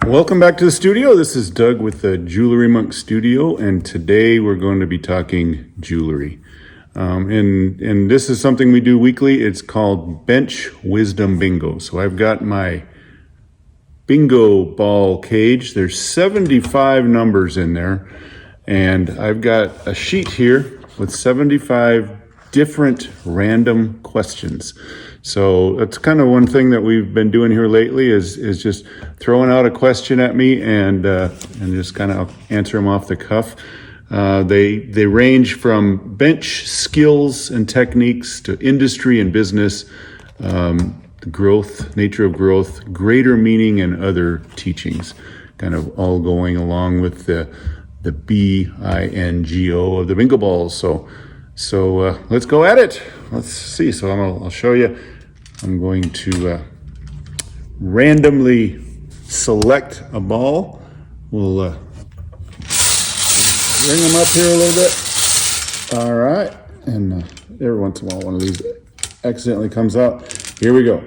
Welcome back to the studio. This is Doug with the JewelryMonk studio, and today we're going to be talking jewelry. And this is something we do weekly. It's called Bench Wisdom Bingo. So I've got my bingo ball cage. There's 75 numbers in there, and I've got a sheet here with 75 different random questions. So that's kind of one thing that we've been doing here lately is just throwing out a question at me and just kind of answer them off the cuff. They range from bench skills and techniques to industry and business, growth, nature of growth, greater meaning, and other teachings, kind of all going along with the BINGO of the bingo balls. So let's go at it. Let's see. So I'll show you. I'm going to randomly select a ball. We'll bring them up here a little bit. All right. And every once in a while, one of these accidentally comes out. Here we go.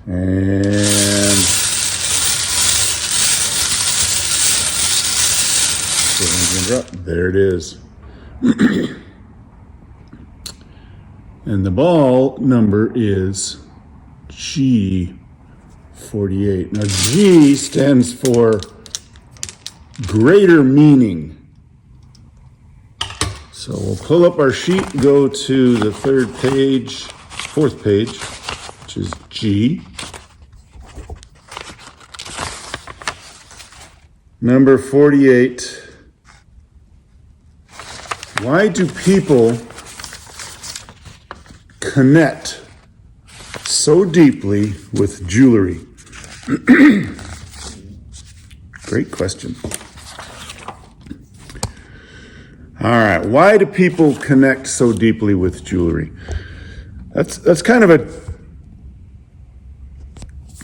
And there it is. And the ball number is G48. Now G stands for greater meaning. So we'll pull up our sheet, go to the fourth page, which is G. Number 48. Why do people connect so deeply with jewelry? Great question. All right, why do people connect so deeply with jewelry? That's kind of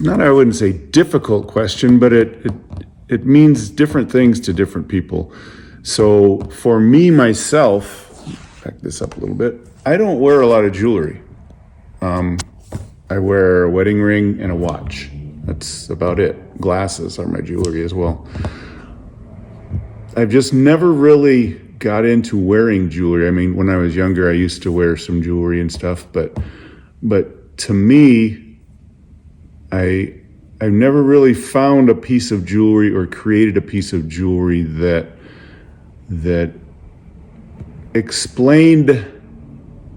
I wouldn't say difficult question, but it means different things to different people. So for me, myself, back this up a little bit, I don't wear a lot of jewelry. I wear a wedding ring and a watch. That's about it. Glasses are my jewelry as well. I've just never really got into wearing jewelry. I mean, when I was younger, I used to wear some jewelry and stuff, but to me, I've never really found a piece of jewelry or created a piece of jewelry that explained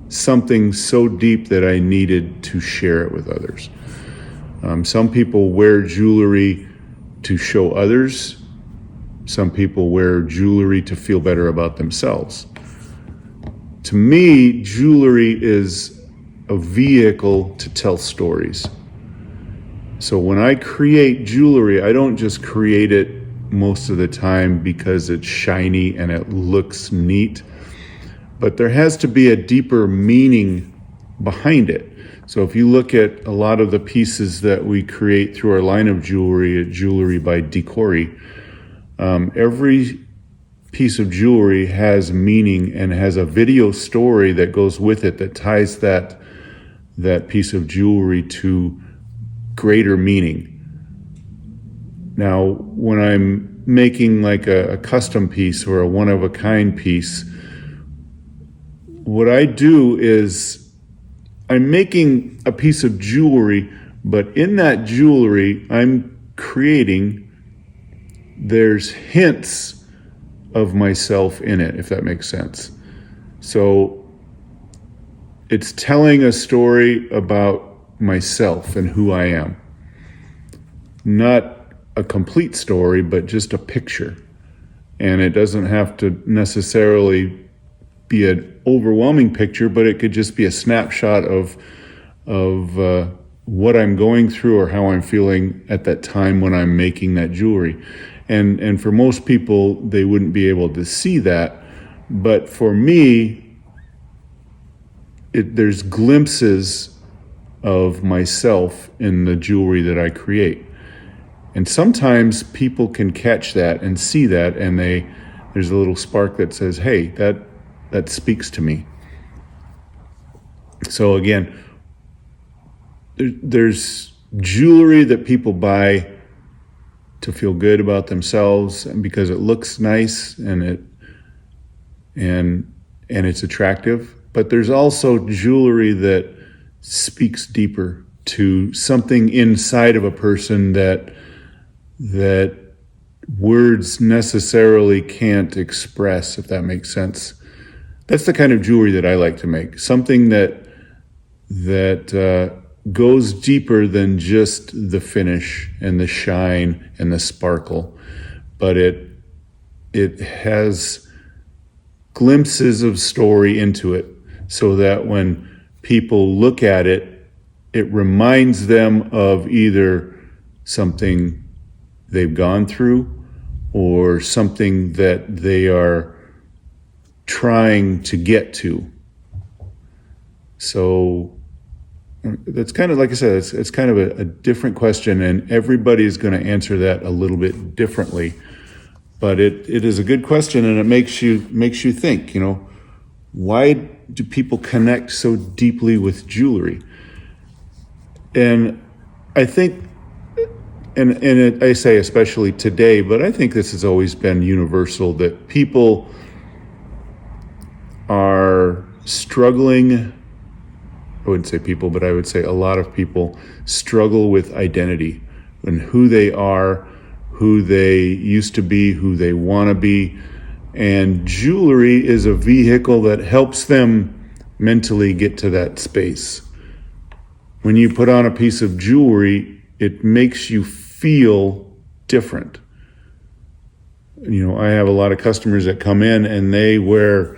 something so deep that I needed to share it with others. Some people wear jewelry to show others. Some people wear jewelry to feel better about themselves. To me, jewelry is a vehicle to tell stories. So when I create jewelry, I don't just create it most of the time because it's shiny and it looks neat, but there has to be a deeper meaning behind it. So if you look at a lot of the pieces that we create through our line of jewelry at Jewelry by Decory, every piece of jewelry has meaning and has a video story that goes with it that ties that piece of jewelry to greater meaning. Now, when I'm making like a custom piece or a one-of-a-kind piece, what I do is I'm making a piece of jewelry, but in that jewelry I'm creating, there's hints of myself in it, if that makes sense. So it's telling a story about myself and who I am. Not a complete story, but just a picture. And it doesn't have to necessarily be an overwhelming picture, but it could just be a snapshot of what I'm going through or how I'm feeling at that time when I'm making that jewelry. And for most people, they wouldn't be able to see that. But for me, there's glimpses of myself in the jewelry that I create. And sometimes people can catch that and see that, and there's a little spark that says, hey, that speaks to me. So again, there's jewelry that people buy to feel good about themselves and because it looks nice and it's attractive. But there's also jewelry that speaks deeper to something inside of a person that words necessarily can't express, if that makes sense. That's the kind of jewelry that I like to make. Something that goes deeper than just the finish and the shine and the sparkle, but it has glimpses of story into it, so that when people look at it, it reminds them of either something they've gone through or something that they are trying to get to. So that's kind of, like I said, it's kind of a different question, and everybody's going to answer that a little bit differently. But it is a good question, and it makes you think, why do people connect so deeply with jewelry? And I think, I say especially today, but I think this has always been universal, that people are struggling. I wouldn't say people, but I would say a lot of people struggle with identity and who they are, who they used to be, who they want to be. And jewelry is a vehicle that helps them mentally get to that space. When you put on a piece of jewelry, it makes you feel different. I have a lot of customers that come in and they wear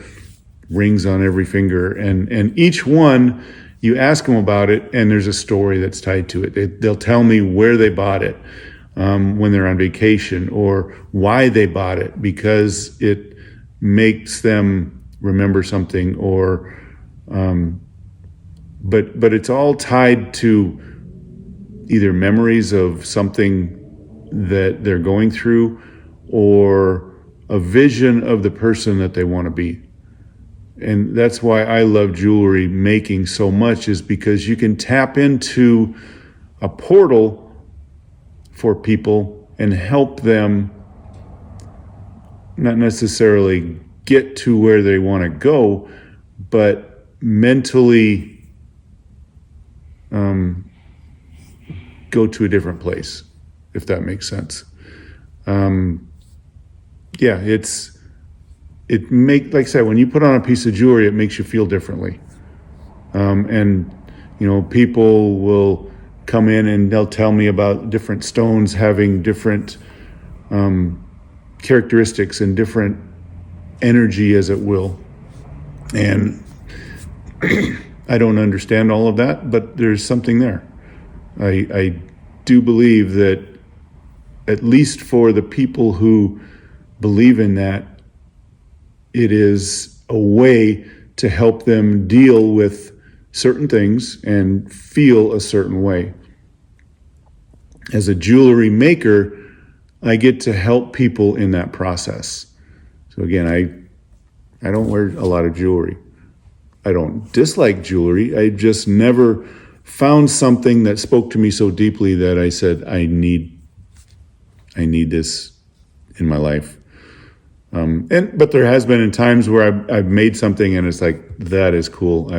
rings on every finger, and each one, you ask them about it, and there's a story that's tied to it. They'll tell me where they bought it, when they're on vacation, or why they bought it, because it makes them remember something, or but it's all tied to either memories of something that they're going through, or a vision of the person that they want to be. And that's why I love jewelry making so much, is because you can tap into a portal for people and help them not necessarily get to where they want to go, but mentally go to a different place, if that makes sense. Like I said, when you put on a piece of jewelry, it makes you feel differently. People will come in and they'll tell me about different stones having different characteristics and different energy, as it will. And I don't understand all of that, but there's something there. I do believe that, at least for the people who believe in that, it is a way to help them deal with certain things and feel a certain way. As a jewelry maker, I get to help people in that process. So again, I don't wear a lot of jewelry. I don't dislike jewelry. I just never found something that spoke to me so deeply that I said, I need this in my life. But there has been in times where I've made something and it's like, that is cool.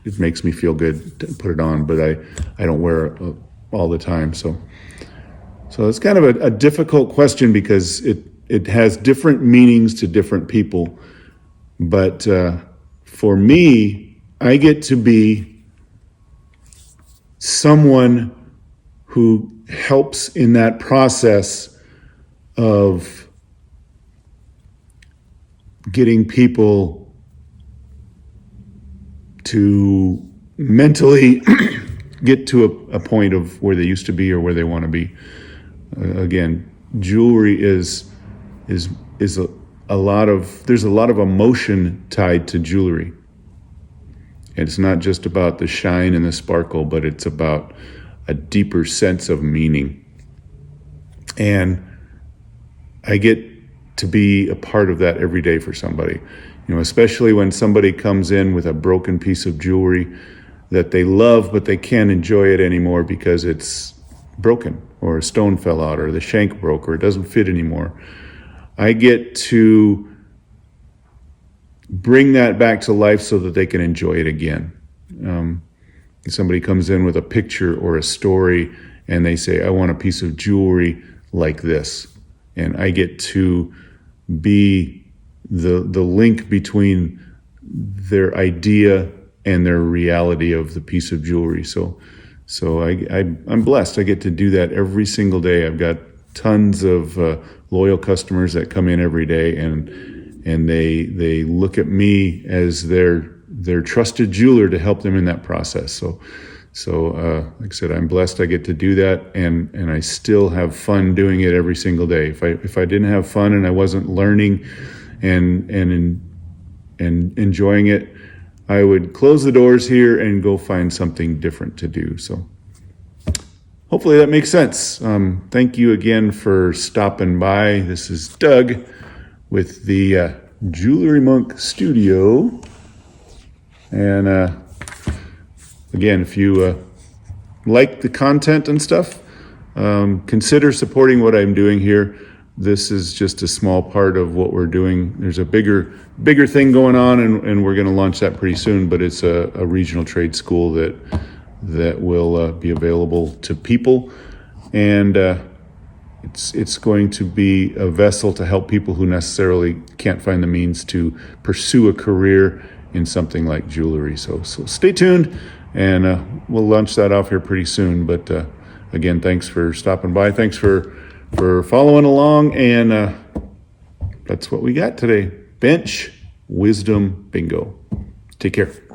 It makes me feel good to put it on, but I don't wear it all the time. So it's kind of a difficult question, because it has different meanings to different people. But for me, I get to be someone who helps in that process of getting people to mentally get to a point of where they used to be or where they want to be. Again, jewelry is there's a lot of emotion tied to jewelry. And it's not just about the shine and the sparkle, but it's about a deeper sense of meaning. And I get to be a part of that every day for somebody. Especially when somebody comes in with a broken piece of jewelry, that they love, but they can't enjoy it anymore because it's broken, or a stone fell out, or the shank broke, or it doesn't fit anymore. I get to bring that back to life so that they can enjoy it again. Somebody comes in with a picture or a story and they say, I want a piece of jewelry like this. And I get to be the link between their idea and their reality of the piece of jewelry. So I'm blessed. I get to do that every single day. I've got tons of loyal customers that come in every day, and they look at me as their trusted jeweler to help them in that process. So like I said, I'm blessed I get to do that, and I still have fun doing it every single day. If I didn't have fun and I wasn't learning and enjoying it, I would close the doors here and go find something different to do. So hopefully that makes sense. Thank you again for stopping by. This is Doug with the JewelryMonk Studio. And again, if you like the content and stuff, consider supporting what I'm doing here. This is just a small part of what we're doing. There's a bigger thing going on, and we're going to launch that pretty soon. But it's a regional trade school that will be available to people, and it's going to be a vessel to help people who necessarily can't find the means to pursue a career in something like jewelry. So stay tuned, and we'll launch that off here pretty soon. But again, thanks for stopping by. Thanks for following along, and that's what we got today. Bench Wisdom Bingo. Take care.